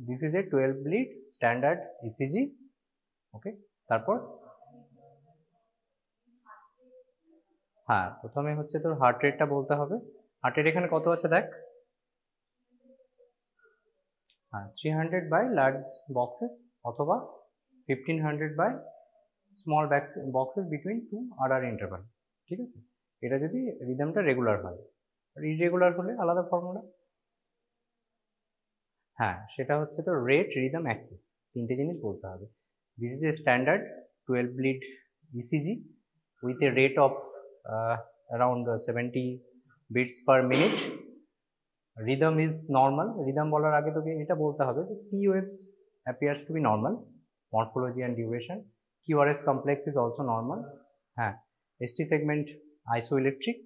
This is a 12 lead standard ECG. Okay, তারপর হ্যাঁ প্রথমে হচ্ছে তোর হার্ট রেটটা বলতে হবে। হার্ট রেট এখানে কত আছে দেখ, হ্যাঁ 300 বাই লার্জ বক্সেস অথবা 1500 বাই স্মল বক্সেস বিটুইন 2 আর ইন্টারভাল। ঠিক আছে, এটা যদি রিদমটা রেগুলার হয়, আর ইরেগুলার হলে আলাদা ফর্মুলা। হ্যাঁ সেটা হচ্ছে তো রেট রিদম অ্যাক্সিস, তিনটে জিনিস বলতে হবে। This is A standard 12 lead ECG with a rate of around 70 beats per minute. Rhythm is normal. Rhythm বলার আগে তোকে এটা বলতে হবে যে P waves appears to be normal, morphology and duration. QRS complex is also normal. হ্যাঁ, ST segment isoelectric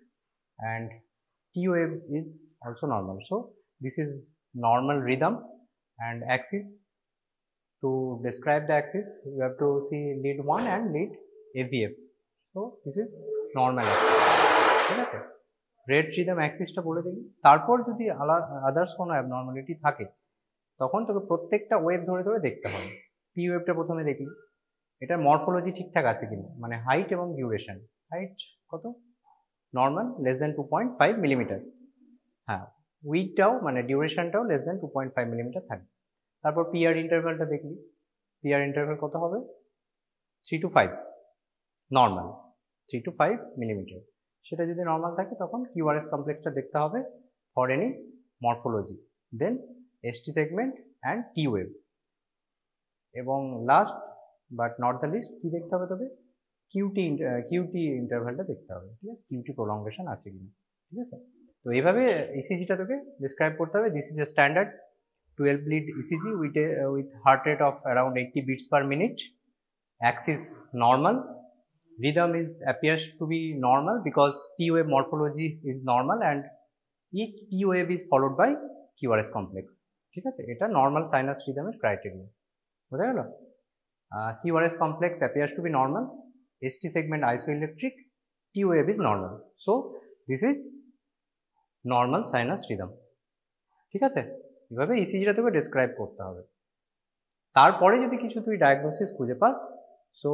and T wave is also normal. So this is normal rhythm and axis. To describe the axis, you have to see lead 1 and lead AVF. So this is normal axis. ঠিক আছে, red rhythm অ্যাক্সিসটা বলে দিই। তারপর যদি others কোনো abnormality থাকে তখন তোকে প্রত্যেকটা ওয়েভ ধরে ধরে দেখতে হবে। পি ওয়েভটা প্রথমে দেখলি, এটার মরফোলজি ঠিকঠাক আছে কিনা, মানে হাইট এবং ডিউরেশন। হাইট কত, নর্মাল লেস দেন 2.5 মিলিমিটার। হ্যাঁ, উইডটাও মানে ডিউরেশনটাও লেস দেন 2.5 মিলিমিটার থাকবে। তারপর পিআর ইন্টারভ্যালটা দেখলি, পিআর ইন্টারভ্যাল কত হবে, 3 to 5 নর্মাল, 3 to 5 মিলিমিটার। সেটা যদি নর্মাল থাকে তখন কিউআরএস কমপ্লেক্সটা দেখতে হবে for any morphology, then ST segment and T wave, এবং last but not the least কি দেখতে হবে তবে, কিউটি ইন্টারভ্যালটা দেখতে হবে। ঠিক আছে, কিউটি প্রলঙ্গেশন আছে কিনা। ঠিক আছে, তো এইভাবে ইসিজিটা তোকে ডিসক্রাইব করতে হবে। This is A standard 12 lead ECG with heart rate of around 80 beats per minute, axis normal, rhythm appears to be normal because P wave morphology is normal and each P wave is followed by QRS complex. ঠিক আছে, এটা normal sinus রিদমের criteria. বোঝা গেল? QRS complex appears to be normal, ST segment isoelectric, T wave is normal. So this is normal sinus rhythm. ঠিক আছে, এভাবে ইসিজিটা তোকে describe করতে হবে। তারপরে যদি কিছু তুই ডায়াগনোসিস খুঁজে pass, so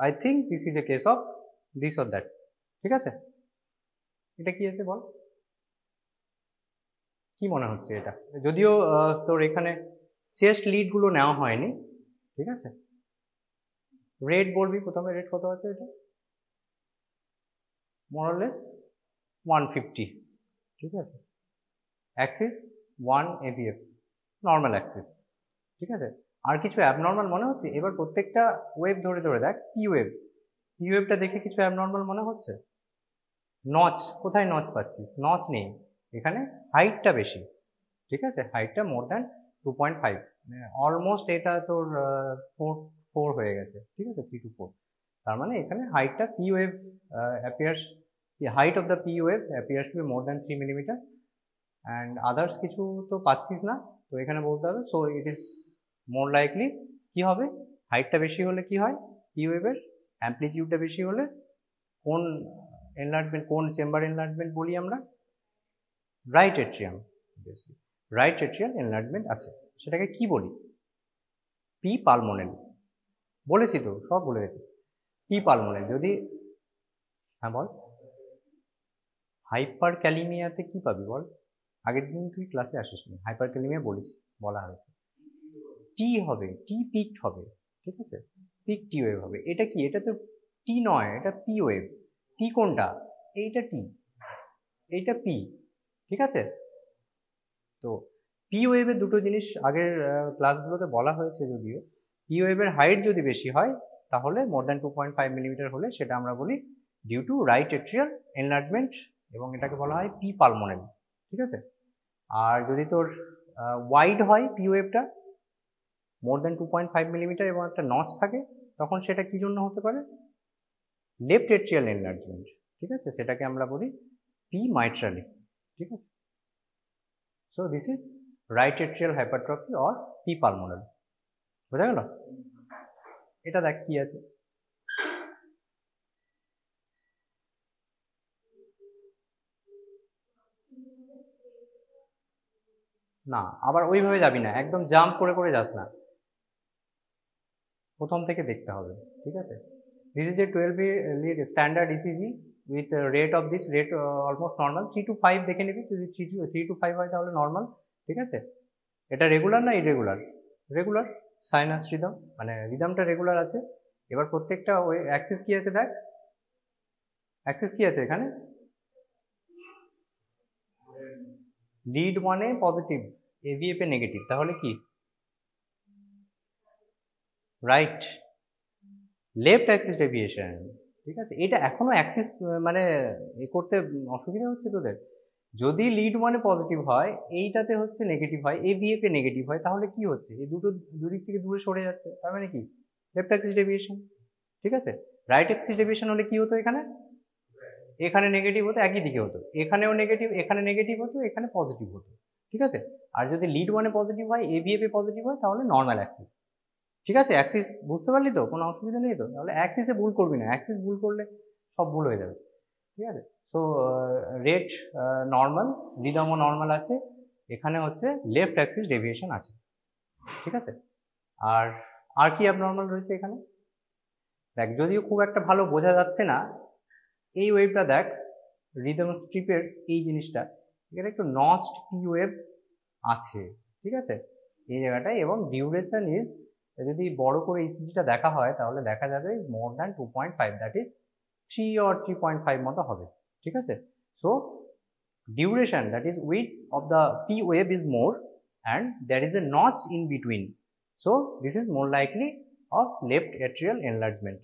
I think this is A case of this or that. ঠিক আছে, এটা কি আছে বল, কি মনে হচ্ছে এটা? যদিও তোর এখানে চেস্ট লিডগুলো নেওয়া হয়নি। ঠিক আছে, রেট বলবি প্রথমে, রেট কত আছে এটা, মোরলেস 150। ঠিক আছে, অ্যাক্সিস 1 AVF, নর্মাল অ্যাক্সিস। ঠিক আছে, আর কিছু অ্যাবনর্মাল মনে হচ্ছে? এবার প্রত্যেকটা ওয়েভ ধরে ধরে দেখ। পি ওয়েভ, পি ওয়েভটা দেখে কিছু অ্যাবনর্মাল মনে হচ্ছে? নচ, কোথায় নচ পাচ্ছিস? নচ নেই এখানে, হাইটটা বেশি। ঠিক আছে, হাইটটা মোর দ্যান 2.5, অলমোস্ট এটা তোর 4 হয়ে গেছে। ঠিক আছে, 3 to 4, তার মানে এখানে হাইটটা P wave appears, height of the P wave appears to be more than 3 millimetre and others কিছু তো পাচ্ছিস না, তো এখানে বলতে হবে। So it is more likely কি হবে, হাইটটা বেশি হলে কি হয়, পি ওয়েভের অ্যাম্পলিটিউডটা বেশি হলে কোন এনলার্জমেন্ট, কোন চেম্বার এনলার্জমেন্ট বলি আমরা, right atrium. Right atrial enlargement আছে, সেটাকে কি বলি, পি পালমোনেল। বলেছি তো, সব বলে গেছি, পি পালমোনেল। যদি হ্যাঁ বল, হাইপার ক্যালিমিয়াতে কি পাবি বল, আগের দিন তুই ক্লাসে আসিসনি, হাইপার ক্যালিমিয়া বলিস, বলা হয়েছে টি হবে, টি পিকড হবে। ঠিক আছে, পিক টি ওয়েভ হবে। এটা কি, এটা তো টি নয়, এটা পি ওয়েভ। টি কোনটা, এইটা টি, এইটা পি। ঠিক আছে, তো পি ওয়েভের দুটো জিনিস আগের ক্লাসগুলোতে বলা হয়েছে, যদিও পি ওয়েভের হাইট যদি বেশি হয় তাহলে মোর দ্যান 2.5 মিলিমিটার হলে সেটা আমরা বলি due to right atrial enlargement, এবং এটাকে বলা হয় পি পালমোনেল। ঠিক আছে, আর যদি তোর ওয়াইড হয় পি ওয়েভটা মোর দ্যান 2.5 মিলিমিটার এবং একটা নচ থাকে, তখন সেটা কি জন্য হতে পারে, লেফট এট্রিয়াল এনলার্জমেন্ট। ঠিক আছে, সেটাকে আমরা বলি পি মাইট্রালি। ঠিক আছে, so this is right atrial hypertrophy or P pulmonale. বোঝা গেল? এটা দেখ কি আছে, না, আবার ওইভাবে যাবি না, একদম জাম্প করে করে যাস না, প্রথম থেকে দেখতে হবে, ঠিক আছে। This is a 12 lead standard ECG with rate of this rate almost normal, 3 to 5 দেখে নিবি, যদি 3 to 5 হয় তাহলে নর্মাল, ঠিক আছে। এটা রেগুলার না ইরেগুলার? রেগুলার সাইনাস রিদম, মানে রিদমটা রেগুলার আছে। এবার প্রত্যেকটা ওই অ্যাক্সিস কি আছে দেখ, অ্যাক্সিস কি আছে এখানে, লিড 1 এ পজিটিভ, এভিএফ এ নেগেটিভ, তাহলে কি রাইট লেফট অ্যাক্সিস ডেভিয়েশন, ঠিক আছে। এটা এখনো অ্যাক্সিস মানে এ করতে অসুবিধা হচ্ছে তোদের। যদি লিড 1 এ পজিটিভ হয়, এইটাতে হচ্ছে নেগেটিভ হয়, এভিএফ এ নেগেটিভ হয়, তাহলে কি হচ্ছে, এই দুটো দুদিক থেকে দূরে সরে যাচ্ছে, তার মানে কি লেফট অ্যাক্সিস ডেভিয়েশন, ঠিক আছে। রাইট অ্যাক্সিস ডেভিয়েশন হলে কি হতো, এখানে এখানে নেগেটিভ হতো, একই দিকে হতো, এখানেও নেগেটিভ, এখানে নেগেটিভ হতো, এখানে পজিটিভ হতো, ঠিক আছে। আর যদি লিড 1 এ পজিটিভ হয়, এভিএফ এ পজিটিভ হয়, তাহলে নর্মাল অ্যাক্সিস, ঠিক আছে। অ্যাক্সিস বুঝতে পারলি তো, কোনো অসুবিধা নেই তো, তাহলে অ্যাক্সিসে ভুল করবি না, অ্যাক্সিস ভুল করলে সব ভুল হয়ে যাবে, ঠিক আছে। সো রেট নর্মাল, রিদমও নর্মাল আছে, এখানে হচ্ছে লেফট অ্যাক্সিস ডেভিয়েশন আছে, ঠিক আছে। আর আর কি অ্যাবনর্মাল রয়েছে এখানে দেখ, যদিও খুব একটা ভালো বোঝা যাচ্ছে না, এই ওয়েভটা দেখ, রিদম স্ট্রিপের এই জিনিসটা, এখানে একটু নচড পি ওয়েভ আছে, ঠিক আছে, এই জায়গাটায়, এবং ডিউরেশন ইজ, যদি বড় করে ইসিজিটা দেখা হয় তাহলে দেখা যাবে more than 2.5, that is 3 or 3.5 মতো হবে, ঠিক আছে। So duration, that is width of the P wave is more and there is a notch in between, so this is more likely of left atrial enlargement,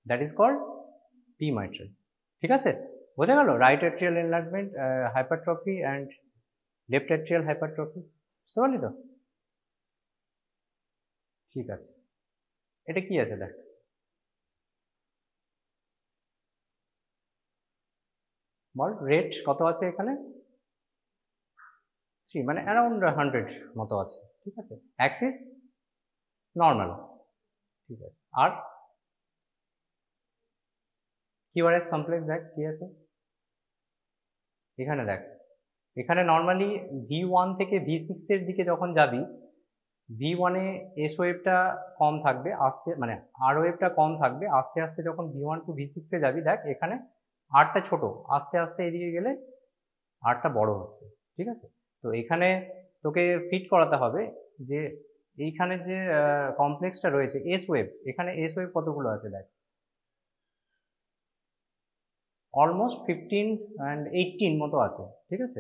that is called P mitral, ঠিক আছে। বোঝা গেল right atrial enlargement, hypertrophy and left atrial hypertrophy, বুঝতে পারলি তো, ঠিক আছে। এটা কি আছে দেখ, বল রেট কত আছে এখানে, 3, মানে অ্যারাউন্ড 100 মতো আছে, ঠিক আছে। অ্যাক্সিস নর্মাল, ঠিক আছে। আর কিউআরএস কমপ্লেক্স দেখ কি আছে এখানে, দেখ এখানে নর্মালি V1 থেকে V6 এর দিকে যখন যাবি, V1 এ এস ওয়েভটা কম থাকবে, আস্তে মানে আর ওয়েভটা কম থাকবে, আস্তে আস্তে যখন V1 to V6 এ যাবি, দেখ এখানে আরটা ছোট, আস্তে আস্তে এদিকে গেলে আরটা বড় হচ্ছে, ঠিক আছে। তো এখানে তোকে ফিট করাতে হবে যে এইখানে যে কমপ্লেক্সটা রয়েছে এস ওয়েভ, এখানে এস ওয়েভ কতগুলো আছে দেখ, অলমোস্ট 15 and 18 মতো আছে, ঠিক আছে।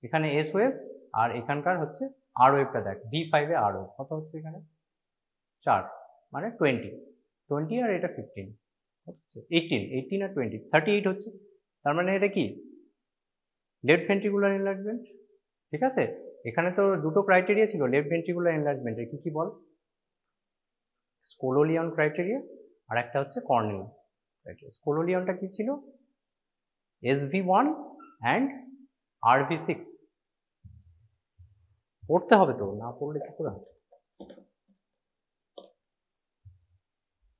এখানে এস ওয়েভ আর এখানকার হচ্ছে আর ওয়েভটা দেখ, V5 এ আর ওয়েভ কত হচ্ছে এখানে 4, মানে 20 আর এটা 15, 18 আর 20, 38 হচ্ছে, তার মানে এটা কি লেফট ভেন্ট্রিকুলার এনলার্জমেন্ট, ঠিক আছে। এখানে তো দুটো ক্রাইটেরিয়া ছিল লেফট ভেন্ট্রিকুলার এনলার্জমেন্টের, কি কি বল, স্কোলোলিয়ন ক্রাইটেরিয়া আর একটা হচ্ছে কর্নেল ক্রাইটেরিয়া। স্কোলোলিয়নটা কি ছিল, SV1 and RV6, পড়তে হবে তো, না পড়লে কি করে হবে,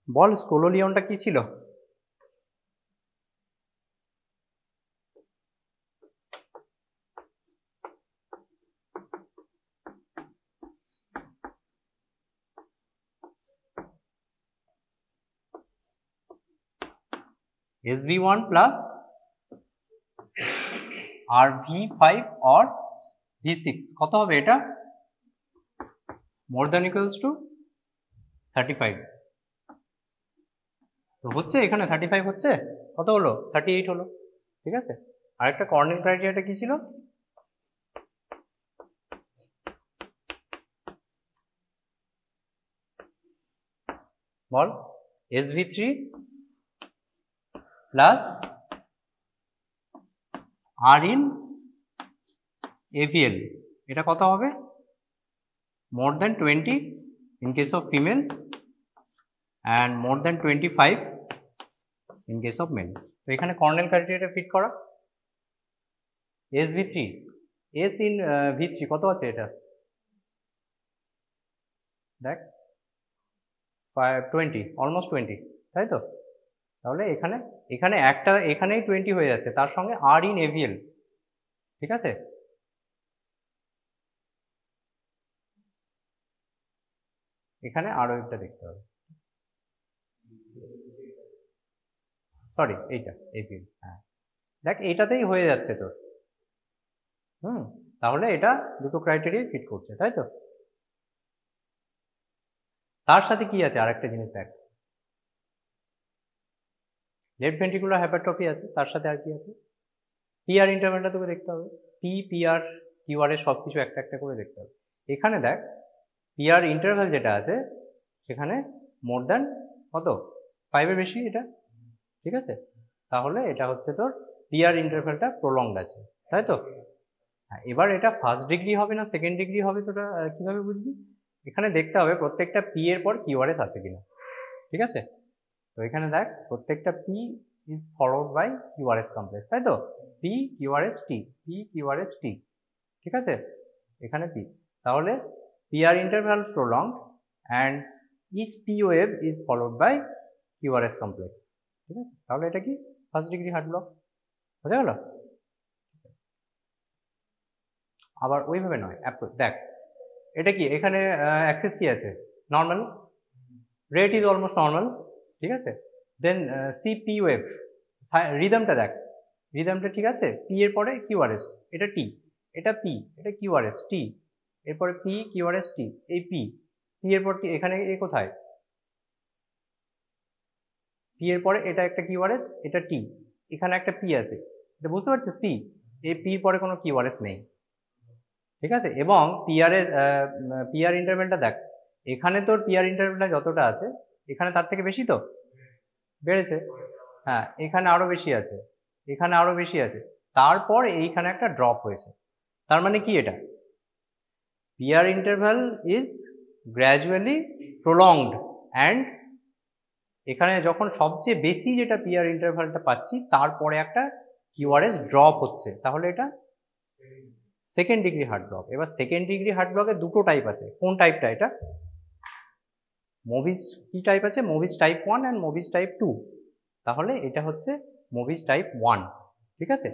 বল স্কোলোলিয়নটা কি ছিল, SV1 plus RV5 or V6 কত হবে, এটা more than equals to 35, তো হচ্ছে এখানে 35 হচ্ছে, কত হলো 38 হলো, ঠিক আছে। আরেকটা কর্নেল ক্রাইটেরিয়াটা কি ছিল, বল SV3 plus R in AVL, এটা কত হবে more than 20 in case of female and more than 25 in case of male, তো এখানে কর্নেল ক্রাইটেরিয়াটা ফিট করা, SV3 S in V3 কত আছে এটা দেখ 20, অলমোস্ট 20, তাই তো, তাহলে এখানে একটা এখানেই 20 হয়ে যাচ্ছে, তার সঙ্গে আর ইন এভিএল, ঠিক আছে। এখানে আর ওয়েভটা দেখতে হবে, সরি এইটা এপি, হ্যাঁ দেখ এইটাতেই হয়ে যাচ্ছে তোর। তাহলে এটা দুটো ক্রাইটেরিয়া ফিট করছে, তাই তো। তার সাথে কি আছে আরেকটা জিনিস দেখ, লেফট ভেন্ট্রিকুলার হাইপারট্রফি আছে, তার সাথে আর কি আছে, পিআর ইন্টারভ্যালটা তোকে দেখতে হবে, পি পিআর কিউআর এর সব কিছু একটা একটা করে দেখতে হবে। এখানে দেখ পিআর ইন্টারভ্যাল যেটা আছে সেখানে মোর দ্যান কত 5 এর বেশি এটা, ঠিক আছে, তাহলে এটা হচ্ছে তোর পিআর ইন্টারভ্যালটা প্রলংড আছে, তাই তো। হ্যাঁ, এবার এটা ফার্স্ট ডিগ্রি হবে না সেকেন্ড ডিগ্রি হবে তোটা কিভাবে বুঝবি, এখানে দেখতে হবে প্রত্যেকটা পি এর পর কিউআরএস আছে কিনা, ঠিক আছে। তো এখানে দেখ প্রত্যেকটা P is followed by QRS complex, তাই তো, P QRS T, P QRS T, ঠিক আছে, এখানে পি, তাহলে PR interval prolonged and each P wave is followed by QRS complex, ঠিক আছে, তাহলে এটা কি ফার্স্ট ডিগ্রি হার্ট ব্লক, বোঝা গেল। আবার ওইভাবে নয়, দেখ এটা কি, এখানে অ্যাক্সিস কি আছে, normal, rate is almost normal, ঠিক আছে, দেন সি পি ওয়েভ, রিদমটা দেখ, রিদমটা ঠিক আছে, পি এর পরে কিউআরএস, এটা টি, এটা পি, এটা কিউআরএস টি, এরপরে পি কিউআরএস টি, এই পি, পি এর পর টি, এখানে এ কোথায়, পি এর পরে এটা একটা কিউআরএস, এটা টি, এখানে একটা পি আছে, এটা বুঝতে পারছিস, পি, এই পি এর পরে কোনো কিউআরএস নেই, ঠিক আছে, এবং পিআর ইন্টারভ্যালটা দেখ, এখানে তোর পিআর ইন্টারভ্যালটা যতটা আছে এখানে তার থেকে বেশি তো বেড়েছে, হ্যাঁ এখানে আরো বেশি আছে, এখানে আরো বেশি আছে, তারপর এইখানে একটা ড্রপ হয়েছে, তার মানে কি এটা, PR interval is gradually prolonged and এখানে যখন সবচেয়ে বেশি যেটা পিআর ইন্টারভ্যালটা পাচ্ছি তারপরে একটা কিউআরএস ড্রপ হচ্ছে, তাহলে এটা সেকেন্ড ডিগ্রি হার্ট ব্লক। এবার সেকেন্ড ডিগ্রি হার্ট ব্লকের দুটো টাইপ আছে, কোন টাইপটা, এটা মোভিস কি টাইপ আছে, মোভিস টাইপ 1 অ্যান্ড মোভিস টাইপ 2, তাহলে এটা হচ্ছে মোভিস টাইপ 1, ঠিক আছে।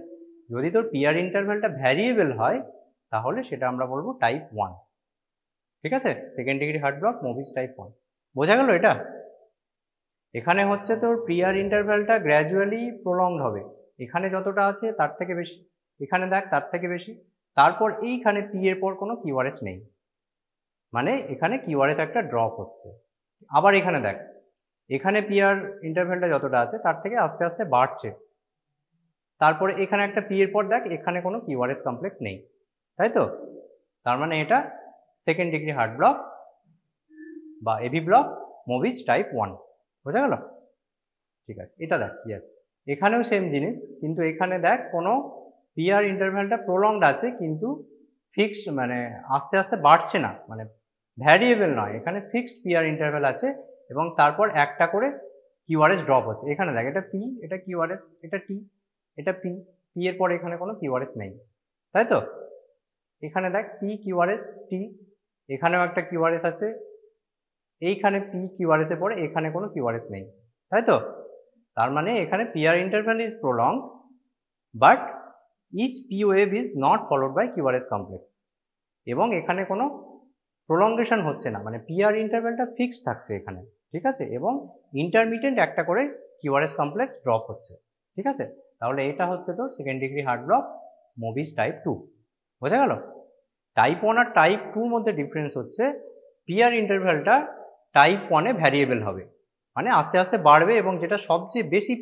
যদি তোর পিআর ইন্টারভ্যালটা ভ্যারিয়েবল হয় তাহলে সেটা আমরা বলবো টাইপ 1, ঠিক আছে, second degree heart block মোভিস type 1, বোঝা গেল এটা। এখানে হচ্ছে তোর পিআর ইন্টারভ্যালটা গ্র্যাজুয়ালি প্রলংড হবে, এখানে যতটা আছে তার থেকে বেশি, এখানে দেখ তার থেকে বেশি, তারপর এইখানে পি এর পর কোনো কিউআরএস নেই, মানে এখানে কিউআরএস একটা ড্রপ হচ্ছে, আবার এখানে দেখ এখানে পিআর ইন্টারভ্যালটা যতটা আছে তার থেকে আস্তে আস্তে বাড়ছে, তারপরে এখানে একটা পি এর পর দেখ এখানে কোনো কিউআরএস কমপ্লেক্স নেই, তাই তো, তার মানে এটা সেকেন্ড ডিগ্রি হার্ট ব্লক বা এবি ব্লক মোভিস টাইপ 1, বোঝা গেল, ঠিক আছে। এটা দেখ কি আছে, এখানেও সেম জিনিস, কিন্তু এখানে দেখ কোনো পিআর ইন্টারভ্যালটা প্রলংড আছে কিন্তু ফিক্সড, মানে আস্তে আস্তে বাড়ছে না, মানে ভ্যারিয়েবল নয়, এখানে ফিক্সড পিআর ইন্টারভ্যাল আছে এবং তারপর একটা করে কিউআরএস ড্রপ হচ্ছে, এখানে দেখ এটা পি, এটা কিউআরএস, এটা টি, এটা পি, পি এর পর এখানে কোনো কিউআরএস নেই, তাই তো, এখানে দেখ পি কিউআরএস টি, এখানেও একটা কিউআরএস আছে, এইখানে পি কিউআরএস এর পরে এখানে কোনো কিউআরএস নেই, তাই তো, তার মানে এখানে PR interval is prolonged but each P wave is not followed by QRS complex, এবং এখানে কোনো প্রলংগেশন হচ্ছে না, মানে পিআর ইন্টারভ্যালটা ফিক্স থাকছে এখানে, ঠিক আছে, এবং ইন্টারমিডিয়েন্ট একটা করে কিউআরএস কমপ্লেক্স ড্রপ হচ্ছে, ঠিক আছে, তাহলে এটা হচ্ছে তো second degree heart block মোভিস type 2, বোঝা গেল। টাইপ 1 আর টাইপ 2 মধ্যে ডিফারেন্স হচ্ছে পিআর ইন্টারভ্যালটা টাইপ 1 এ ভ্যারিয়েবল হবে, মানে আস্তে আস্তে বাড়বে এবং যেটা সবচেয়ে বেশি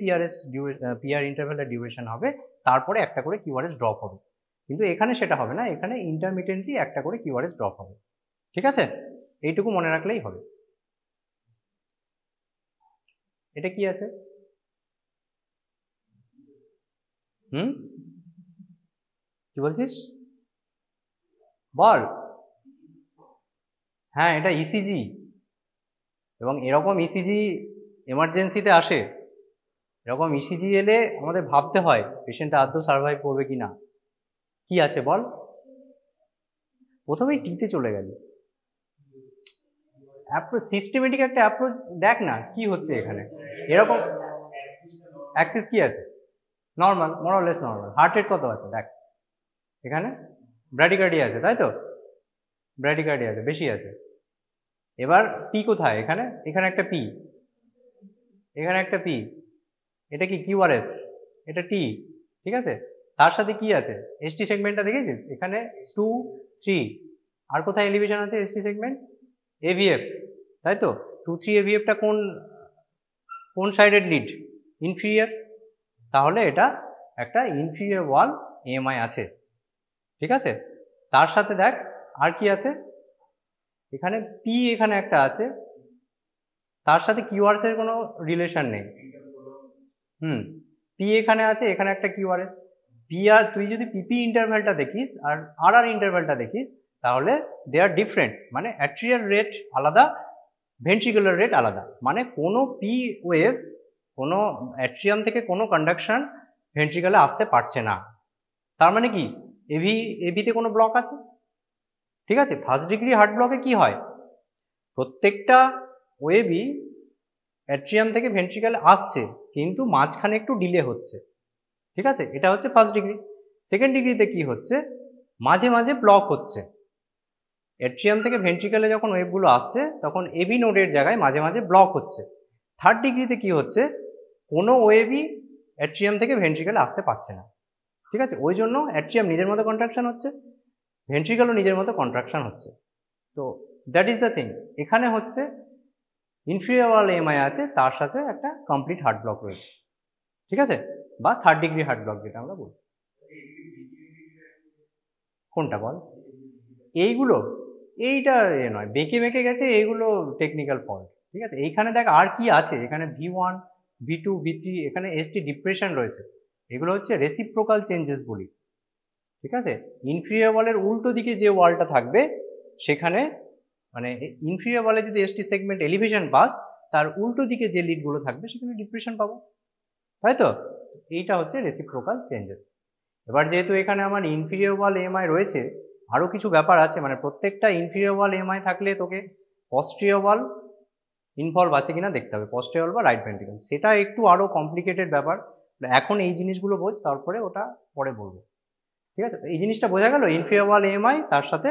পিআর ইন্টারভ্যালের ডিউরেশন হবে তারপরে একটা করে কিউআরএস ড্রপ হবে, কিন্তু এখানে সেটা হবে না, এখানে ইন্টারমিডিয়েন্টলি একটা করে কিউআরএস ড্রপ হবে, ঠিক আছে, এইটুকু মনে রাখলেই হবে। এটা কি আছে, কি বলছিস বল, হ্যাঁ এটা ইসিজি, এবং এরকম ইসিজি এমার্জেন্সিতে আসে, এরকম ইসিজি এলে আমাদের ভাবতে হয় পেশেন্টটা আদৌ সার্ভাইভ করবে কি না, কি আছে বল, প্রথমেই টিতে চলে গেল, সিস্টেমেটিক একটা অ্যাপ্রোচ দেখ না কি হচ্ছে এখানে, এরকম অ্যাক্সিস কি আছে, নর্মাল, মোরলেস নর্মাল, হার্ট রেট কত আছে দেখ, এখানে ব্র্যাডিকার্ডিয়া আছে, তাই তো, ব্র্যাডিকার্ডিয়া আছে, বেশি আছে, এবার পি কোথায়, এখানে, এখানে একটা পি, এখানে একটা পি, এটা কি কিউআরএস, এটা টি, ঠিক আছে। তার সাথে কি আছে, এসটি সেগমেন্টটা দেখেছিস, এখানে 2 3, আর কোথায় এলিভেশন আছে এসটি সেগমেন্ট, এভিএফ, তাই তো। 2 3 এভিএফটা কোন কোন সাইডের লিড, ইনফিরিয়র, তাহলে এটা একটা ইনফিরিয়র ওয়াল এএমআই আছে, ঠিক আছে। তার সাথে দেখ আর কি আছে, এখানে পি এখানে একটা আছে, তার সাথে কিউআরএস এর কোনো রিলেশন নেই। পি এখানে আছে, এখানে একটা কিউআরএস, পি আর তুই যদি পিপি ইন্টারভ্যালটা দেখিস আর আর আর ইন্টারভ্যালটা দেখিস তাহলে দে আর ডিফারেন্ট, মানে অ্যাট্রিয়াল রেট আলাদা, ভেন্ট্রিকুলার রেট আলাদা, মানে কোনো পি ওয়েভ কোনো অ্যাট্রিয়াম থেকে কোনো কন্ডাকশন ভেন্ট্রিকালে আসতে পারছে না। তার মানে কি এভিতে কোনো ব্লক আছে, ঠিক আছে। ফার্স্ট ডিগ্রি হার্ট ব্লকে কি হয়, প্রত্যেকটা ওয়েভই অ্যাট্রিয়াম থেকে ভেন্ট্রিকালে আসছে কিন্তু মাঝখানে একটু ডিলে হচ্ছে, ঠিক আছে। এটা হচ্ছে ফার্স্ট ডিগ্রি। সেকেন্ড ডিগ্রিতে কি হচ্ছে, মাঝে মাঝে ব্লক হচ্ছে, অ্যাট্রিয়াম থেকে ভেন্ট্রিকালে যখন ওয়েভগুলো আসছে তখন এভি নোডের জায়গায় মাঝে মাঝে ব্লক হচ্ছে। থার্ড ডিগ্রিতে কি হচ্ছে, কোনো ওয়েভই অ্যাট্রিয়াম থেকে ভেন্ট্রিকালে আসতে পারছে না, ঠিক আছে। ওই জন্য অ্যাট্রিয়াম নিজের মতো কন্ট্রাকশন হচ্ছে, ভেন্ট্রিকালও নিজের মতো কন্ট্রাকশন হচ্ছে। তো দ্যাট ইজ দ্য থিং, এখানে হচ্ছে ইনফিরিয়র ওয়াল এএমআই আছে, তার সাথে একটা কমপ্লিট হার্ট ব্লক রয়েছে, ঠিক আছে, বা থার্ড ডিগ্রি হার্ট ব্লক যেটা আমরা বলি। কোনটা বল, এইগুলো, এইটা নয়, বেঁকে বেঁকে গেছে, এইগুলো টেকনিক্যাল ফল্ট, ঠিক আছে। এইখানে দেখ আর কি আছে, এখানে V1 V2 V3, এখানে এসটি ডিপ্রেশন রয়েছে, এগুলো হচ্ছে রেসিপ্রোকাল চেঞ্জেস বলি, ঠিক আছে। ইনফিরিয়র ওয়ালের উল্টো দিকে যে ওয়ালটা থাকবে সেখানে, মানে ইনফিরিয়র ওয়ালে যদি এসটি সেগমেন্ট এলিভেশন পাস, তার উল্টো দিকে যে লিডগুলো থাকবে সেখানে ডিপ্রেশন পাবো, তাই তো। এইটা হচ্ছে রেসিপ্রোকাল চেঞ্জেস। এবার যেহেতু এখানে আমার ইনফিরিয়র ওয়াল এএমআই রয়েছে, আরও কিছু ব্যাপার আছে, মানে প্রত্যেকটা ইনফিরিয়র ওয়াল এএমআই থাকলে তোকে পস্টেরিয়র ওয়াল ইনভলভ আছে কিনা দেখতে হবে, পস্টেরিয়র ওয়াল বা রাইট ভেন্ট্রিকল, সেটা একটু আরও কমপ্লিকেটেড ব্যাপার, এখন এই জিনিসগুলো বোঝ, তারপরে ওটা পরে বলবো, ঠিক আছে। এই জিনিসটা বোঝা গেল, ইনফিরিয়র ওয়াল এএমআই তার সাথে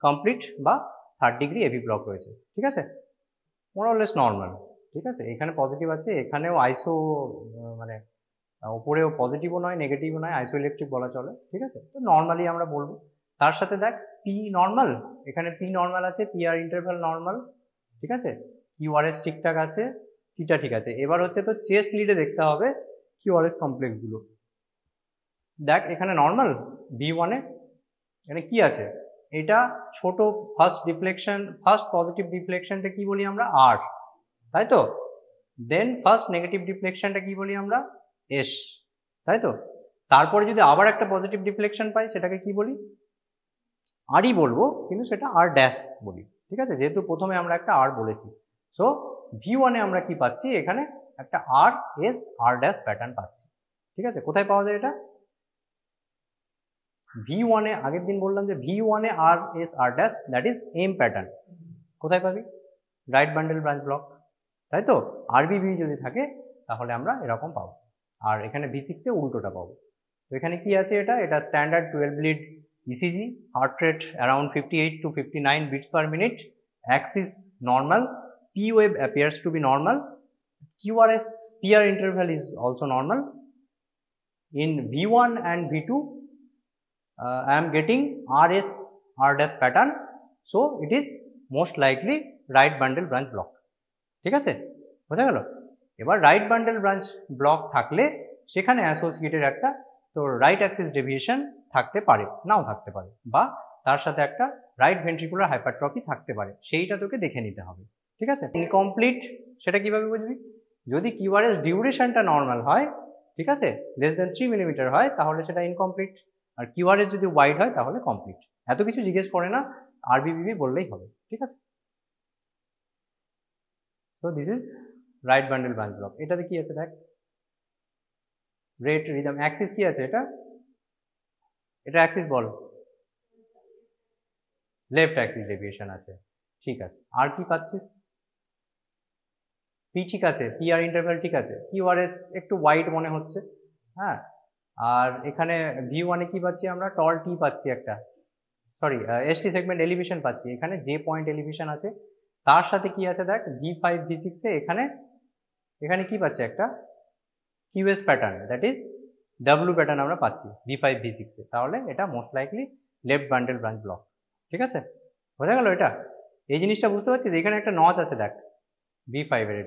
কমপ্লিট বা থার্ড ডিগ্রি এভি ব্লক রয়েছে, ঠিক আছে, মোরলেস নর্মাল, ঠিক আছে। এখানে পজিটিভ আছে, এখানেও আইসো, মানে উপরেও পজিটিভও নয় নেগেটিভও নয়, আইসো ইলেকট্রিক বলা চলে, ঠিক আছে। তো নর্মালি আমরা বলবো। তার সাথে দেখ পি নর্মাল, এখানে পি নর্মাল আছে, পি আর ইন্টারভ্যাল নর্মাল, ঠিক আছে, কিউআরএস ঠিকঠাক আছে, টিটা ঠিক আছে। এবার হচ্ছে তো চেস্ট লিডে দেখতে হবে কিউআরএস কমপ্লেক্সগুলো। দেখ এখানে নর্মাল V1 এ এখানে কি আছে, এটা ছোট ফার্স্ট ডিফ্লেকশন, ফার্স্ট পজিটিভ ডিফ্লেকশনটা কি বলি আমরা, আর, তাই তো। দেন ফার্স্ট নেগেটিভ ডিফ্লেকশনটা কি বলি আমরা, এস, তাই তো। তারপরে যদি আবার একটা পজিটিভ ডিফ্লেকশন পাই সেটাকে কি বলি, আরই বলবো, কিন্তু সেটা আর ড্যাশ বলি, ঠিক আছে, যেহেতু প্রথমে আমরা একটা আর বলেছি। সো V1 এ আমরা কি পাচ্ছি, এখানে একটা আর এস আর ড্যাশ প্যাটার্ন পাচ্ছি, ঠিক আছে। কোথায় পাওয়া যায় এটা, V1 এ, আগের দিন বললাম যে V1 এ R S R dash, that is M pattern, কোথায় পাবি, রাইট বান্ডেল ব্রাঞ্চ ব্লক, তাই তো। আরবিবি যদি থাকে তাহলে আমরা এরকম পাবো, আর এখানে V6 এ উল্টোটা পাবো। তো এখানে কি আছে, এটা standard 12 lead ECG, heart rate around 58 to 59 beats per minute, axis normal, P wave appears to be normal, QRS PR interval is also normal. In V1 and V2 I am getting RS R dash pattern, so it is most likely right bundle branch block, ঠিক আছে, বোঝা গেল। এবার right bundle branch block থাকলে সেখানে associated একটা তো right axis deviation থাকতে পারে, নাও থাকতে পারে, বা তার সাথে একটা রাইট ভেন্ট্রিকুলার হাইপারট্রফি থাকতে পারে, সেইটা তোকে দেখে নিতে হবে, ঠিক আছে। ইনকমপ্লিট সেটা কিভাবে বুঝবি, যদি কিউআরএস ডিউরেশনটা নর্মাল হয়, ঠিক আছে, লেস দেন 3 মিলিমিটার হয় তাহলে সেটা ইনকমপ্লিট, আর কিউআরএস যদি ওয়াইড হয় তাহলে কমপ্লিট। এত কিছু জিজ্ঞেস করে না, আরবিবিবি বললেই হবে, ঠিক আছে। তো this is right bundle branch block. এটাতে কি আছে দেখ, রেট রিদম অ্যাক্সিস কি আছে, এটা অ্যাক্সিস বল, লেফট অ্যাক্সিস ডেভিয়েশন আছে, ঠিক আছে। আর কি পাচ্ছিস, পি ঠিক আছে, পি আর ইন্টারভ্যাল ঠিক আছে, কিউআরএস একটু ওয়াইড মনে হচ্ছে, হ্যাঁ। আর এখানে V1 এ কি পাচ্ছি আমরা, টল টি পাচ্ছি একটা, সরি এসটি সেগমেন্ট এলিভেশন পাচ্ছি, এখানে যে পয়েন্ট এলিভেশন আছে তার সাথে কি আছে দেখ V5 V6 এ এখানে কি পাচ্ছে একটা QS pattern, that is W pattern আমরা পাচ্ছি V5 V6 এ। তাহলে এটা most likely left bundle branch block. ঠিক আছে, বোঝা গেল? এই জিনিসটা বুঝতে পারছিস? এখানে একটা নচ আছে দেখ V5 এর,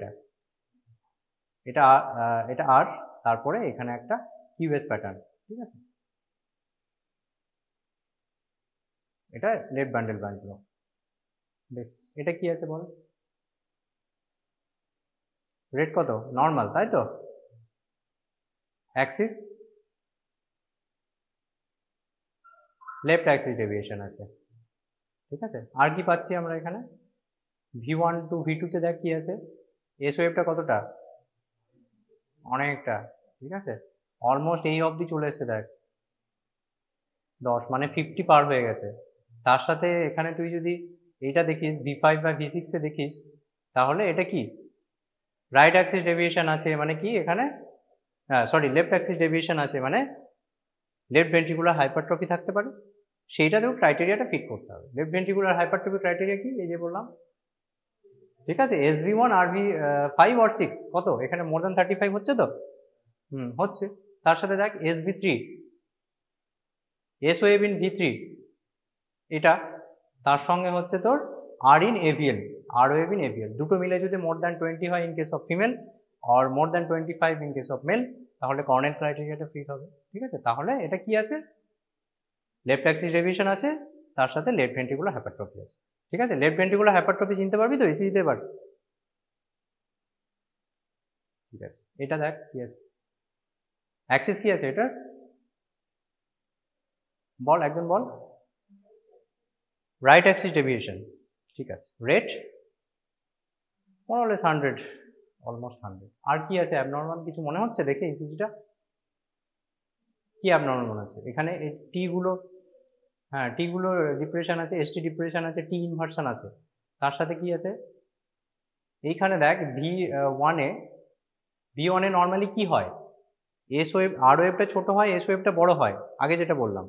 এটা আর তারপরে এখানে একটা QS প্যাটার্ন। ঠিক আছে, এটা লেফট বান্ডেল ব্রাঞ্চ ব্লক। বেশ, এটা কি আছে বল? রেট কত? নর্মাল, তাই তো? অ্যাক্সিস লেফট অ্যাক্সিস ডেভিয়েশন আছে। ঠিক আছে, আর কি পাচ্ছি আমরা এখানে? V1 টু V2 তে দেখ কি আছে, এস ওয়েভটা কতটা? অনেকটা। ঠিক আছে, অলমোস্ট এই অবধি চলে এসছে দেখ 10, মানে 50 পার হয়ে গেছে। তার সাথে এখানে তুই যদি এইটা দেখিস V5 বা V6 এ দেখিস, তাহলে এটা কি রাইট অ্যাক্সিস ডেভিয়েশন আছে, মানে কি এখানে লেফট অ্যাক্সিস ডেভিয়েশন আছে, মানে লেফট ভেন্ট্রিকুলার হাইপারট্রফি থাকতে পারে। সেইটাতেও ক্রাইটেরিয়াটা ফিট করতে হবে। লেফট ভেন্ট্রিকুলার হাইপারট্রফি ক্রাইটেরিয়া কি, এই যে বললাম। ঠিক আছে, SV1 RV5 or 6 কত? এখানে মোর দ্যান 35 হচ্ছে তো? হচ্ছে। তার সাথে দেখ SV3, S wave in V3, এটা তার সঙ্গে হচ্ছে তোর R in AVL, R wave in AVL, দুটো মিলে যদি মোর দ্যান 20 হয় ইন কেস অফ ফিমেল আর more than 25 in case of male, তাহলে কর্নেল ক্রাইটেরিয়াটা ফিট হবে। ঠিক আছে, তাহলে এটা কি আছে? লেফট অ্যাক্সিস ডেভিয়েশন আছে, তার সাথে লেফট ভেন্ট্রিকুলার হাইপারট্রফি আছে। ঠিক আছে, লেফট ভেন্ট্রিকুলার হাইপারট্রফি চিনতে পারবি তো ইসিজিতে এবার? ঠিক আছে, এটা দেখ কি আছে, অ্যাক্সিস কি আছে এটা বল, একজন বল। Right axis deviation. ঠিক আছে, rate more or less 100, almost 100। আর কি আছে অ্যাবনর্মাল কিছু মনে হচ্ছে দেখে ইসিজিটা? কি অ্যাবনর্মাল মনে হচ্ছে? এখানে এই টি গুলো, হ্যাঁ টি গুলো ডিপ্রেশন আছে, ST ডিপ্রেশন আছে, টি ইনভার্সন আছে। তার সাথে কি আছে এইখানে দেখ V1 এ নর্মালি কি হয়, এস ওয়েভ, আর ওয়েভটা ছোট হয়, এস ওয়েভটা বড় হয়, আগে যেটা বললাম।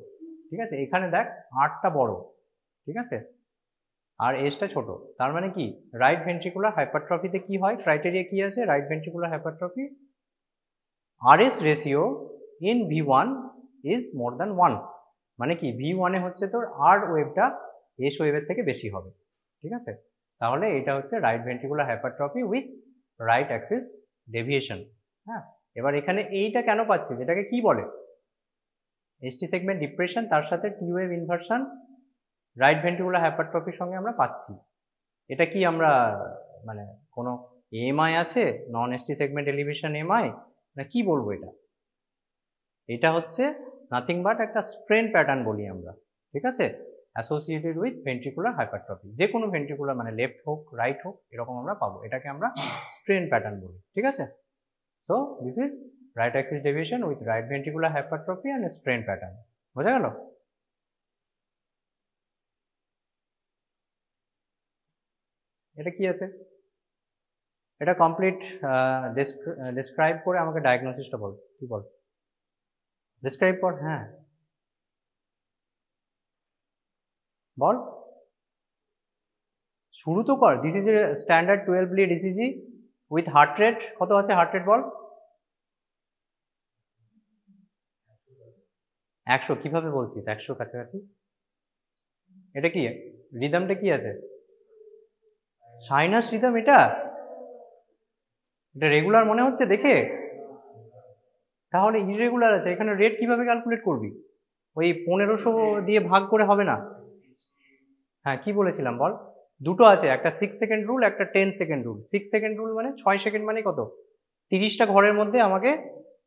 ঠিক আছে, এখানে দেখ আরটা বড়, ঠিক আছে, আর এসটা ছোট। তার মানে কি রাইট ভেন্ট্রিকুলার হাইপারট্রফিতে কি হয়, ক্রাইটেরিয়া কি আছে right ventricular hypertrophy? RS ratio in V1 is more than 1, মানে কি V1 এ হচ্ছে তোর আর ওয়েভটা এস ওয়েভের থেকে বেশি হবে। ঠিক আছে, তাহলে এটা হচ্ছে right ventricular hypertrophy with right axis deviation. হ্যাঁ, এবার এখানে এইটা কেন পাচ্ছি, এটাকে কি বলে? ST সেগমেন্ট ডিপ্রেশন, তার সাথে T wave inversion right ventricular হাইপারট্রফির সঙ্গে আমরা পাচ্ছি। এটা কি আমরা মানে কোনো এমআই আছে, নন ST সেগমেন্ট এলিভেশন এমআই, না কি বলবো? এটা হচ্ছে নাথিং বাট একটা স্ট্রেন প্যাটার্ন বলি আমরা। ঠিক আছে, অ্যাসোসিয়েটেড উইথ ভেন্ট্রিকুলার হাইপারট্রফি, যে কোনো ভেন্ট্রিকুলার মানে লেফট হোক রাইট হোক এরকম আমরা পাবো, এটাকে আমরা স্ট্রেন প্যাটার্ন বলি। ঠিক আছে, তো this is right axis deviation with right ventricular hypertrophy and strain pattern. বোঝা গেল? এটা কি আছে, এটা কমপ্লিট ডেসক্রাইব করে আমাকে ডায়াগনোসিসটা বল, কি বল? ডেসক্রাইব কর, হ্যাঁ বল, শুরু তো কর। This is A standard 12 lead ECG with heart rate, কত আছে হার্ট রেট বল? 100, কিভাবে বলছিস 100 কাছাকাছি? এটা কি রিদমটা কি আছে? সাইনাস রিদম, এটা রেগুলার মনে হচ্ছে দেখে? তাহলে ইরেগুলার আছে, এখানে রেট কিভাবে ক্যালকুলেট করবি? ওই 1500 দিয়ে ভাগ করে হবে না? হ্যাঁ কি বলেছিলাম বল, দুটো আছে, একটা 6 সেকেন্ড রুল, একটা 10 সেকেন্ড রুল। 6 সেকেন্ড রুল মানে 6 সেকেন্ড মানে কত, 30টা ঘরের মধ্যে আমাকে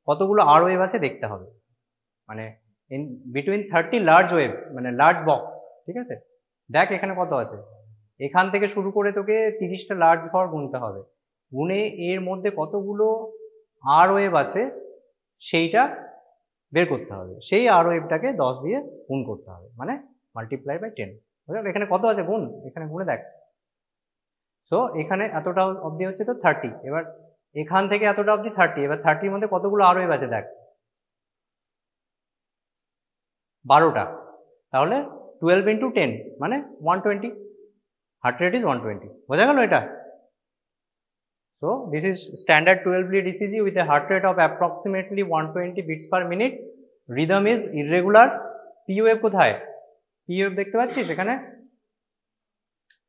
কতগুলো আর ওয়েভ আছে দেখতে হবে, মানে ইন বিটুইন 30 লার্জ ওয়েভ, মানে লার্জ বক্স। ঠিক আছে, দেখ এখানে কত আছে, এখান থেকে শুরু করে তোকে 30টা লার্জ ঘর গুনতে হবে, গুনে এর মধ্যে কতগুলো আর ওয়েভ আছে সেইটা বের করতে হবে, সেই আর ওয়েভটাকে 10 দিয়ে গুণ করতে হবে, মানে মাল্টিপ্লাই বাই 10। বুঝলি এখানে কত আছে গুণ, এখানে গুনে দেখ। সো এখানে এতটা অবধি হচ্ছে তো 30, এবার এখান থেকে এতটা অবধি 30, এবার 30-র মধ্যে কতগুলো আর ওয়েভ আছে দেখ, 12টা, তাহলে 12 ইন্টু 10 মানে 120। হার্ট রেট ইজ 120, বোঝা গেল এটা? So this is standard 12 lead ECG with a heart rate of approximately 120 beats per minute. Rhythm is irregular. P wave কোথায়? P wave দেখতে পাচ্ছিস এখানে?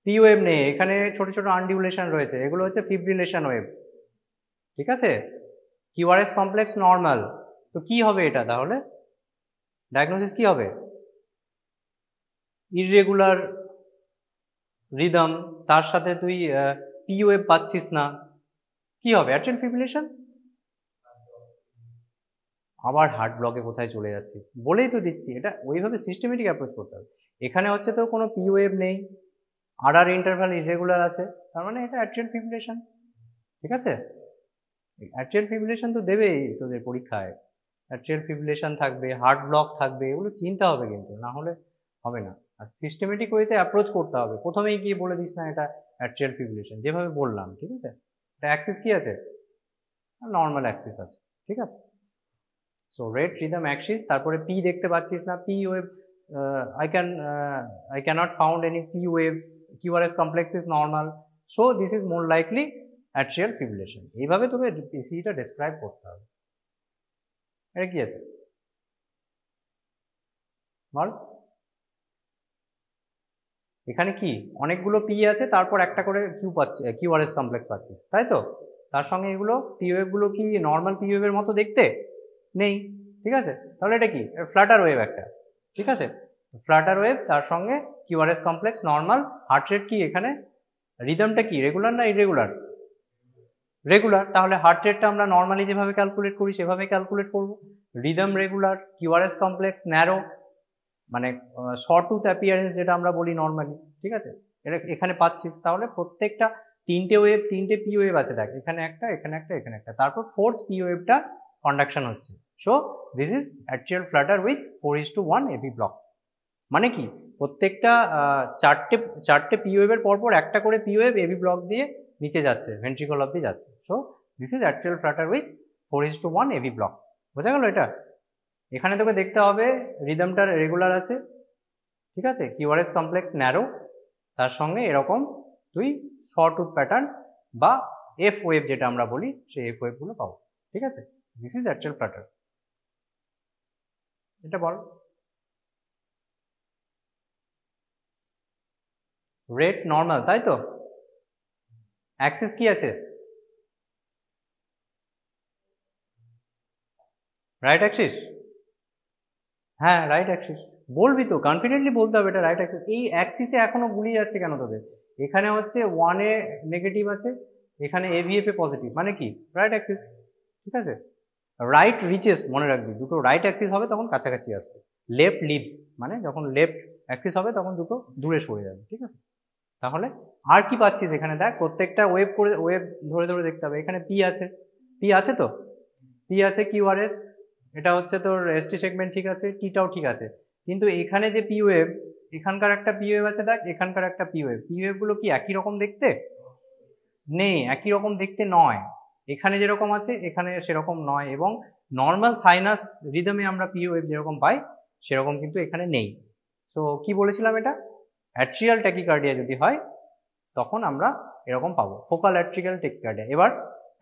P wave নেই, এখানে ছোট ছোট আনডিউলেশন রয়েছে, এগুলো হচ্ছে ফিব্রিলেশন ওয়েভ, ঠিক আছে? QRS complex normal. তো কি হবে এটা তাহলে? ডায়াগনোসিস কি হবে? ইররেগুলার রিদম, তার সাথে তুই পি ওয়েভ পাচ্ছিস না, কি হবে? Atrial fibrillation. আবার হার্ট ব্লকে কোথায় চলে যাচ্ছিস? বলেই তো দিচ্ছি, এটা ওইভাবে সিস্টেমেটিক অ্যাপ্রোচ করতে হবে। এখানে হচ্ছে তো কোনো পি ওয়েভ নেই, আর ইন্টারভাল ইররেগুলার আছে, তার মানে এটা অ্যাট্রিয়াল ফিব্রিলেশন, ঠিক আছে? অ্যাট্রিয়াল ফিব্রিলেশন তো দেবেই তোদের পরীক্ষায়, অ্যাট্রিয়াল ফিব্রিলেশন থাকবে, হার্ট ব্লক থাকবে, এগুলো চিনতে হবে কিন্তু, না হলে হবে না। আর সিস্টেমেটিক ওয়েতে অ্যাপ্রোচ করতে হবে, প্রথমেই গিয়ে বলে দিস না এটা অ্যাট্রিয়াল ফিব্রিলেশন, যেভাবে বললাম, ঠিক আছে? এটা অ্যাক্সিস কি আছে? নর্মাল অ্যাক্সিস আছে, ঠিক আছে? সো রেট রিদম অ্যাক্সিস, তারপরে পি দেখতে পাচ্ছিস না, P wave I cannot found any P wave, QRS complex is normal, so this is more likely atrial fibrillation. এইভাবে তোকে ECGটা ডেসক্রাইব করতে হবে। এটা কি আছে বল? এখানে কি অনেকগুলো পি আছে, তারপর একটা করে কিউ পাচ্ছে, QRS কমপ্লেক্স পাচ্ছিস, তাই তো? তার সঙ্গে এগুলো পি ওয়েভ গুলো কি নর্মাল পি ওয়েভের মতো দেখতে? নেই, ঠিক আছে? তাহলে এটা কি? ফ্ল্যাটার ওয়েভ একটা, ঠিক আছে? ফ্ল্যাটার ওয়েভ, তার সঙ্গে QRS complex normal, heart rate কি এখানে? রিদমটা কি রেগুলার না ইরেগুলার? রেগুলার। তাহলে হার্ট রেটটা আমরা নর্মালি যেভাবে ক্যালকুলেট করি সেভাবে ক্যালকুলেট করব। Rhythm regular, QRS complex narrow, মানে শর্টুথ অ্যাপিয়ারেন্স যেটা আমরা বলি নর্মালি, ঠিক আছে? এটা এখানে পাচ্ছিস। তাহলে প্রত্যেকটা তিনটে পি ওয়েভ আছে, দেখ এখানে একটা, এখানে একটা, এখানে একটা, তারপর ফোর্থ পি ওয়েভটা কন্ডাকশন হচ্ছে। So this is atrial flutter with 4:1 AV block. মানে কি? প্রত্যেকটা চারটে পি ওয়েভের পরপর একটা করে পি ওয়েভ এভি ব্লক দিয়ে নিচে যাচ্ছে, ভেন্ট্রিকল অব্দি যাচ্ছে। So this is atrial flutter with 4:1 AV block. বোঝা গেল এটা? এখানে তোকে দেখতে হবে রিদমটা রেগুলার আছে, ঠিক আছে? QRS কমপ্লেক্স ন্যারো, তার সঙ্গে এরকম তুই শর্টউথ প্যাটার্ন বা এফ ওয়েভ যেটা আমরা বলি, সেই এফ ওয়েভ গুলো পাবো, ঠিক আছে? This is atrial Flutter. এটা বল। রেট নর্মাল, তাই তো? অ্যাক্সিস কি আছে? Right Axis. হ্যাঁ, রাইট অ্যাক্সিস। বলবি তো, কনফিডেন্টলি বলতে হবে এটা রাইট অ্যাক্সিস। এই অ্যাক্সিসে এখনো গুলিয়ে যাচ্ছে কেন তোদের? এখানে হচ্ছে 1 এ নেগেটিভ আছে, এখানে AVF এ পজিটিভ, মানে কি? রাইট অ্যাক্সিস, ঠিক আছে? রাইট রিচেস, মনে রাখবি, দুটো রাইট অ্যাক্সিস হবে তখন কাছাকাছি আসবে। লেফট লিভস, মানে যখন লেফট অ্যাক্সিস হবে তখন দুটো দূরে সরে যাবে, ঠিক আছে? তাহলে আর কি পাচ্ছিস এখানে? দেখ প্রত্যেকটা ওয়েভ ধরে ধরে দেখতে হবে। এখানে পি আছে, পি আছে তো, পি আছে, QRS, এটা হচ্ছে তোর ST সেগমেন্ট, ঠিক আছে, টিটাও ঠিক আছে, কিন্তু এখানে যে পি ওয়েভ, এখানকার একটা পি ওয়েভ আছে, দেখ এখানকার একটা পি ওয়েভ গুলো কি একই রকম দেখতে? নেই, একই রকম দেখতে নয়। এখানে যেরকম আছে এখানে সেরকম নয়, এবং নর্মাল সাইনাস রিদমে আমরা পি ওয়েভ যেরকম পাই সেরকম কিন্তু এখানে নেই। তো কি বলেছিলাম, এটা অ্যাট্রিয়াল ট্যাকিকার্ডিয়া যদি হয় তখন আমরা এরকম পাবো, ফোকাল অ্যাট্রিয়াল ট্যাকিকার্ডিয়া। এবার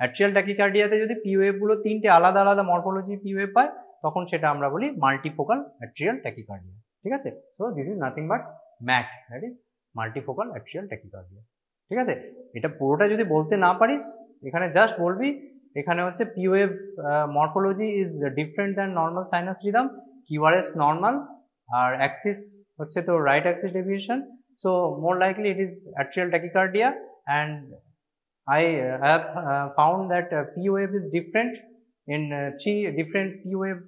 অ্যাট্রিয়াল ট্যাকিকার্ডিয়াতে যদি পি ওয়েভ গুলো তিনটে আলাদা আলাদা মরফোলজি পি ওয়েভ পায় তখন সেটা আমরা বলি মাল্টিফোকাল অ্যাট্রিয়াল ট্যাকিকার্ডিয়া, ঠিক আছে? So this is nothing but MAT, that is multifocal atrial tachycardia, ঠিক আছে? এটা পুরোটা যদি বলতে না পারিস, এখানে জাস্ট বলবি এখানে হচ্ছে P wave morphology is different than normal sinus rhythm, QRS normal, আর অ্যাক্সিস হচ্ছে তো right axis deviation, so more likely it is atrial tachycardia, and I have found that P wave is different in 3 different P wave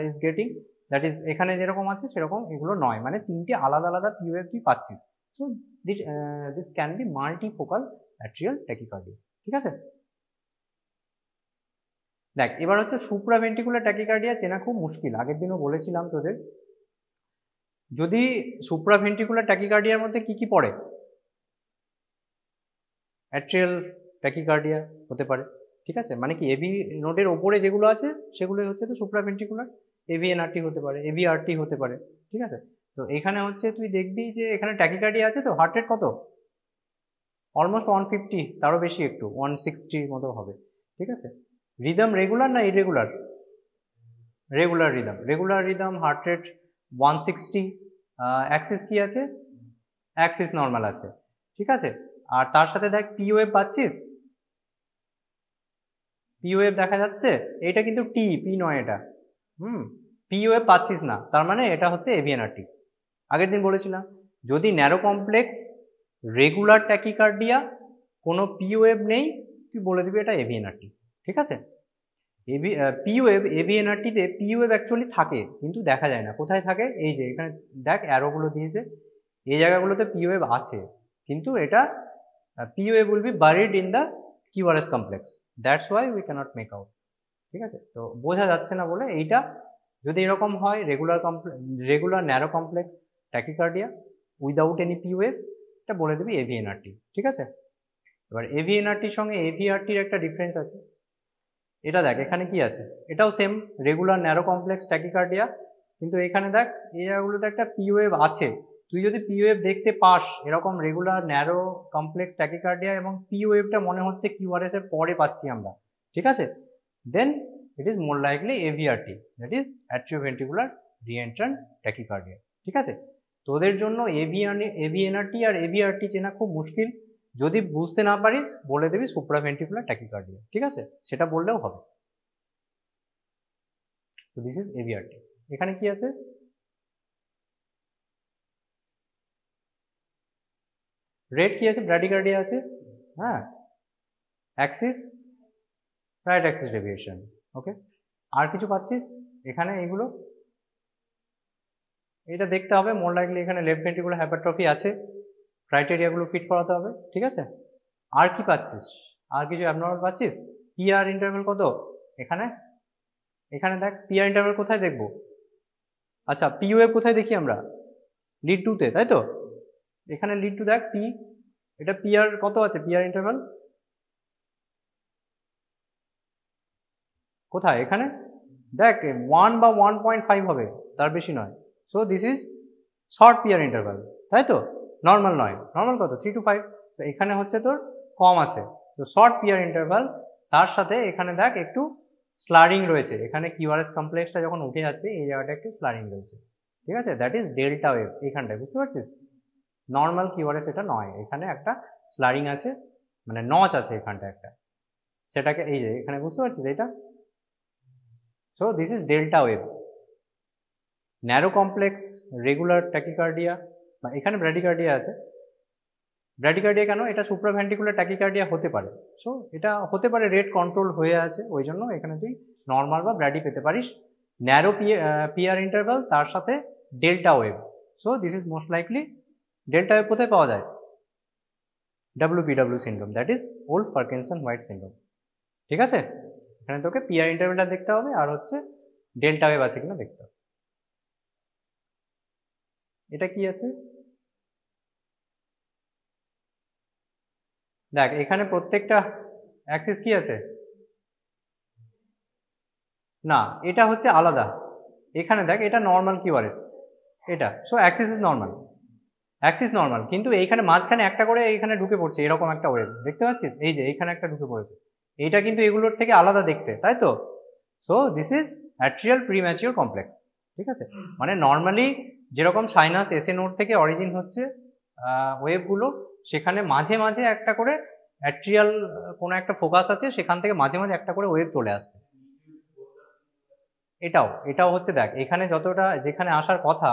is getting, that is এখানে যেরকম আছে সেরকম এগুলো নয়, মানে তিনটে আলাদা আলাদা P wave তুই পাচ্ছিস। so this can be multifocal atrial tachycardia, ঠিক আছে? দেখ এবার হচ্ছে সুপ্রাভেন্ট্রিকুলার ট্যাকিকার্ডিয়া চেনা খুব মুশকিল, আগের দিনও বলেছিলাম তোদের। যদি সুপ্রাভেন্ট্রিকুলার ট্যাকিকার্ডিয়ার মধ্যে কি কি পড়ে? অ্যাট্রিয়াল ট্যাকিকার্ডিয়া হতে পারে, ঠিক আছে? মানে কি এভি নোডের ওপরে যেগুলো আছে সেগুলো হচ্ছে তো সুপ্রাভেন্ট্রিকুলার, AVNRT হতে পারে, AVRT হতে পারে, ঠিক আছে? তো এখানে হচ্ছে তুই দেখবি যে এখানে ট্যাকিকার্ডিয়া আছে তো, হার্ট রেট কত? অলমোস্ট 150, তারও বেশি, একটু 160 মতো হবে। ঠিক আছে, রিদম রেগুলার না irregular? Regular rhythm, regular rhythm, heart rate 160, Axis কি আছে? অ্যাক্সিস নর্মাল আছে। ঠিক আছে, আর তার সাথে দেখ পি ওয়েভ পাচ্ছিস, পি ওয়েভ দেখা যাচ্ছে, এটা কিন্তু টি, পি নয় এটা। পি ওয়েভ পাচ্ছিস না, তার মানে এটা হচ্ছে এভিএনআরটি। আগের দিন বলেছিলাম যদি ন্যারো কমপ্লেক্স রেগুলার ট্যাকিকার্ডিয়া কোনো পি ওয়েভ নেই, তুই বলে দিবি এটা এভিএনআরটি। ঠিক আছে, পি ওয়েভ, এভিএনআরটিতে পি ওয়েভ অ্যাকচুয়ালি থাকে কিন্তু দেখা যায় না। কোথায় থাকে? এই যে এখানে দেখ অ্যারোগুলো দিয়েছে, এই জায়গাগুলোতে পি ওয়েভ আছে, কিন্তু এটা P wave will be buried in the QRS complex, that's why we can't make out. ঠিক আছে, তো বোঝা যাচ্ছে না বলে এইটা যদি এরকম হয়, regular narrow complex tachycardia without any P wave, এটা বলে দিবি এভিএনআরটি। ঠিক আছে, এবার এভিএনআরটির সঙ্গে এভিআরটির একটা ডিফারেন্স আছে। এটা দেখ এখানে কি আছে, এটাও same regular narrow complex tachycardia, কিন্তু এখানে দেখ এই জায়গাগুলোতে একটা পি ওয়েভ আছে। তুই যদি পি ওয়েভ দেখতে পাস এরকম রেগুলার ন্যারো কমপ্লেক্স ট্যাকিকার্ডিয়া এবং পি ওয়েভটা মনে হচ্ছে কিউআরএস এর পরে পাচ্ছি আমরা, ঠিক আছে, then it is more likely AVRT, that is atrioventricular reentrant tachycardia. ঠিক আছে, তোদের জন্য এভিএনআরটি আর এভিআরটি চেনা খুব মুশকিল, যদি বুঝতে না পারিস বলে দেবি সুপ্রাভেন্ট্রিকুলার ট্যাকিকার্ডিয়া। ঠিক আছে, সেটা বললেও হবে। তো দিস ইজ এভিআরটি। এখানে কি আছে? রেড কি আছে? ব্র্যাডিকার্ডিয়া আছে, হ্যাঁ, অ্যাক্সিস রাইট অ্যাক্সিস ডেভিয়েশন। ওকে, আর কিছু পাচ্ছিস এখানে? এইগুলো এটা দেখতে হবে, মোর লাইকলি এখানে লেফট ভেন্ট্রিকুলার হাইপারট্রফি আছে, ক্রাইটেরিয়াগুলো ফিট করাতে হবে। ঠিক আছে, আর কি পাচ্ছিস? আর কিছু অ্যাবনর্মাল পাচ্ছিস? পিআর ইন্টারভ্যাল কত? এখানে এখানে দেখ পিআর ইন্টারভ্যাল কোথায় দেখবো? আচ্ছা, পি ওয়েভ কোথায় দেখি আমরা? লিড টুতে, তাই তো? এখানে লিড টু দেখ পি, এটা পিআর কত আছে? পিআর ইন্টারভ্যাল কোথায়? এখানে দেখ 1 বা 1.5 হবে, তার বেশি নয়। So this is short PR interval, তাই তো? নর্মাল নয়, নর্মাল কত? 3 to 5। তো এখানে হচ্ছে তোর কম আছে, তো শর্ট পিআর ইন্টারভ্যাল। তার সাথে এখানে দেখ একটু স্লারিং রয়েছে, এখানে কিউআরএস কমপ্লেক্সটা যখন উঠে যাচ্ছে এই জায়গাটা একটু স্লারিং রয়েছে। ঠিক আছে, দ্যাট ইজ ডেল্টা ওয়েভ। এইখানটায় বুঝতে পারছিস, নর্মাল কিউআরএস এটা নয়, এখানে একটা স্লারিং আছে, মানে নচ আছে এখানটা একটা, সেটাকে এই যে এখানে বুঝতে পারছিস এটা। So this is delta wave. Narrow complex regular tachycardia, বা এখানে ব্র্যাডিকার্ডিয়া আছে। ব্র্যাডিকার্ডিয়া কেন? এটা সুপ্রাভেন্ট্রিকুলার ট্যাকিকার্ডিয়া হতে পারে, সো এটা হতে পারে রেট কন্ট্রোল হয়ে আছে, ওই জন্য এখানে তুই নর্মাল বা ব্র্যাডি পেতে পারিস। ন্যারো পিআর ইন্টারভ্যাল, তার সাথে delta wave, so this is most likely delta wave. কোথায় পাওয়া যায়? WPW syndrome, that is old Parkinson white syndrome. ঠিক আছে, এখানে তোকে পিআর ইন্টারভ্যালটা দেখতে হবে, আর হচ্ছে ডেল্টা ওয়েভ আছে কিনা দেখতে হবে। এটা কি আছে? দেখ এখানে প্রত্যেকটা অ্যাক্সিস কি আছে? না, এটা হচ্ছে আলাদা। এখানে দেখ এটা নর্মাল কিউআরএস এটা, so Axis is normal, Axis normal, কিন্তু এইখানে মাঝখানে একটা করে এইখানে ঢুকে পড়ছে এরকম একটা ওয়েভ, দেখতে পাচ্ছিস? এই যে এইখানে একটা ঢুকে পড়েছে, এইটা কিন্তু এগুলোর থেকে আলাদা দেখতে, তাই তো? So this is atrial premature complex. ঠিক আছে, মানে নর্মালি যেরকম সাইনাস এসএ নোড থেকে অরিজিন হচ্ছে ওয়েভগুলো, সেখানে মাঝে মাঝে একটা করে অ্যাট্রিয়াল কোনো একটা ফোকাস আছে, সেখান থেকে মাঝে মাঝে একটা করে ওয়েভ চলে আসছে। এটাও হচ্ছে, দেখ এখানে যতটা যেখানে আসার কথা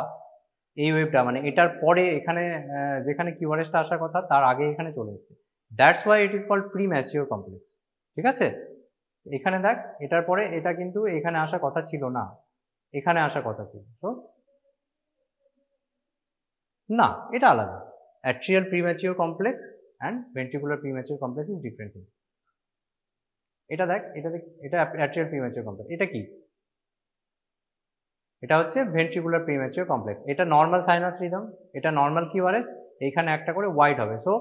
এই ওয়েভটা, মানে এটার পরে এখানে যেখানে কিউআরএসটা আসার কথা তার আগে এখানে চলে এসেছে, that's why it is called premature complex. ঠিক আছে, এখানে দেখ এটার পরে এটা কিন্তু এখানে আসার কথা ছিল না, এখানে আসার কথা ছিল, তো না, এটা আলাদা। Atrial premature complex and ventricular premature complex is different thing. এটা দেখ, এটা অ্যাট্রিয়াল প্রিম্যাচিওর কমপ্লেক্স, এটা কি? এটা হচ্ছে ভেন্ট্রিকুলার প্রিম্যাচিওর কমপ্লেক্স, এটা নর্মাল সাইনাস রিদম, এটা নর্মাল কিউআরএস, এইখানে একটা করে ওয়াইড হবে। সো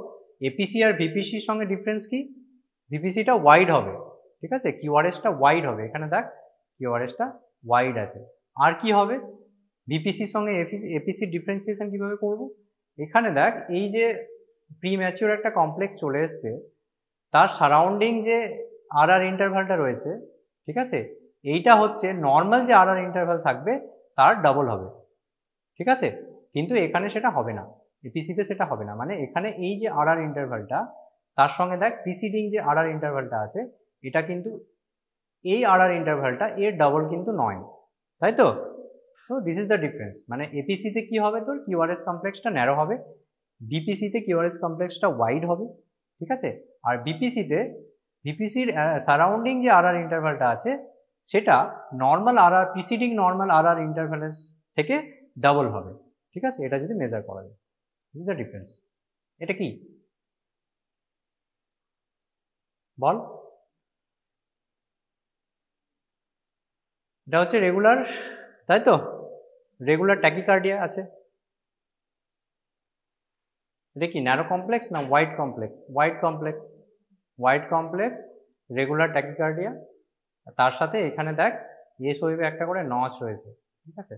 এপিসি আর ভিপিসির সঙ্গে ডিফারেন্স কি? ভিপিসিটা ওয়াইড হবে, ঠিক আছে, কিউআরএসটা ওয়াইড হবে, এখানে দেখ কিউআরএসটা ওয়াইড আছে। আর কি হবে? ভিপিসির সঙ্গে এপিসির ডিফারেন্সিয়েশন কিভাবে করব? এখানে দেখ এই যে প্রিম্যাচিওর একটা কমপ্লেক্স চলে এসছে, তার সারাউন্ডিং যে আর ইন্টারভালটা রয়েছে, ঠিক আছে, এইটা হচ্ছে নর্মাল যে আর ইন্টারভাল থাকবে তার ডাবল হবে, ঠিক আছে। কিন্তু এখানে সেটা হবে না, এপিসিতে সেটা হবে না। মানে এখানে এই যে আর ইন্টারভালটা, তার সঙ্গে দেখ প্রিসিডিং যে আর ইন্টারভালটা আছে, এটা কিন্তু এই আর ইন্টারভালটা এর ডাবল কিন্তু নয়, তাই তো। So this is the difference. মানে এপিসিতে কি হবে, তোর কিউআরএস কমপ্লেক্সটা ন্যারো হবে, বিপিসিতে কিউআরএস কমপ্লেক্সটা ওয়াইড হবে, ঠিক আছে। আর বিপিসির সারাউন্ডিং যে আর ইন্টারভালটা আছে সেটা নর্মাল প্রিসিডিং নর্মাল আর ইন্টারভালের থেকে ডাবল হবে, ঠিক আছে। এটা যদি মেজার করা যায়, দিস ইজ দ্য ডিফারেন্স। এটা কি বল? এটা হচ্ছে রেগুলার, তাই তো, রেগুলার ট্যাকিকার্ডিয়া আছে। এটা কি ন্যারো কমপ্লেক্স না wide complex? Wide complex regular tachycardia. তার সাথে এখানে দেখ এস ওয়েভে একটা করে নচ রয়েছে, ঠিক আছে।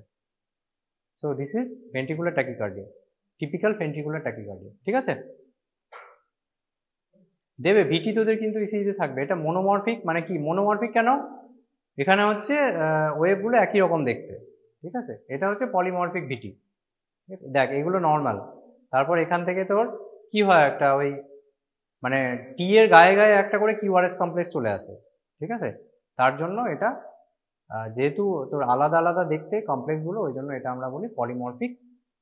So this is ventricular tachycardia, typical ventricular tachycardia, ঠিক আছে। দেবে ভিটি তোদের কিন্তু ইসিজিতে থাকবে। এটা মনোমরফিক, মানে কি মনোমরফিক কেন? এখানে হচ্ছে ওয়েভগুলো একই রকম দেখতে, ঠিক আছে। এটা হচ্ছে পলিমরফিক ভিটি, দেখ এগুলো নর্মাল। তারপর এখান থেকে তোর কি হয়, একটা ওই মানে টি এর গায়ে গায়ে একটা করে কিউআরএস কমপ্লেক্স চলে আসে, ঠিক আছে। তার জন্য এটা যেহেতু তোর আলাদা আলাদা দেখতে কমপ্লেক্সগুলো, ওই জন্য এটা আমরা বলি পলিমরফিক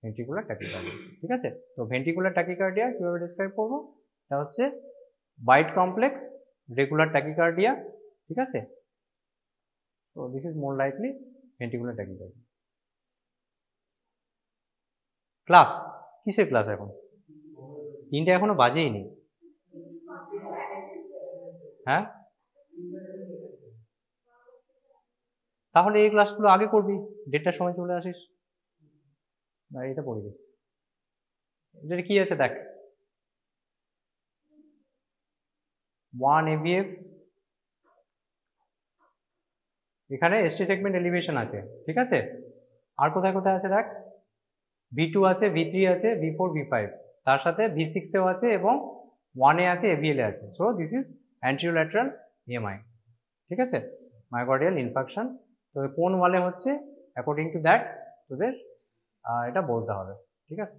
ভেন্ট্রিকুলার ট্যাকিকার্ডিয়া, ঠিক আছে। তো ভেন্ট্রিকুলার ট্যাকিকার্ডিয়া কিভাবে ডিসক্রাইব করবো? এটা হচ্ছে ওয়াইড কমপ্লেক্স রেগুলার ট্যাকিকার্ডিয়া, ঠিক আছে। তো this is more likely ventricular tachycardia. Class কিসের ক্লাস? এখন 3টে এখনো বাজেই নি। হ্যাঁ, তাহলে এই ক্লাসগুলো আগে করবি, 1:30টার সময় চলে আসিস। এটা পড়বি, এটা কি আছে দেখ, 1 AVF, এখানে এসটি সেগমেন্ট এলিভেশন আছে, ঠিক আছে। আর কোথায় কোথায় আছে দেখ, V2 আছে, V3 আছে, V4 V5, তার সাথে V6 এও আছে এবং 1 এ আছে, AVL এ আছে। সো দিস ইজ অ্যান্টিরিওল্যাটারাল EMI, ঠিক আছে, মায়োকার্ডিয়াল ইনফাকশন। তো কোন ওয়ালে হচ্ছে অ্যাকর্ডিং টু দ্যাট তোদের এটা বলতে হবে, ঠিক আছে।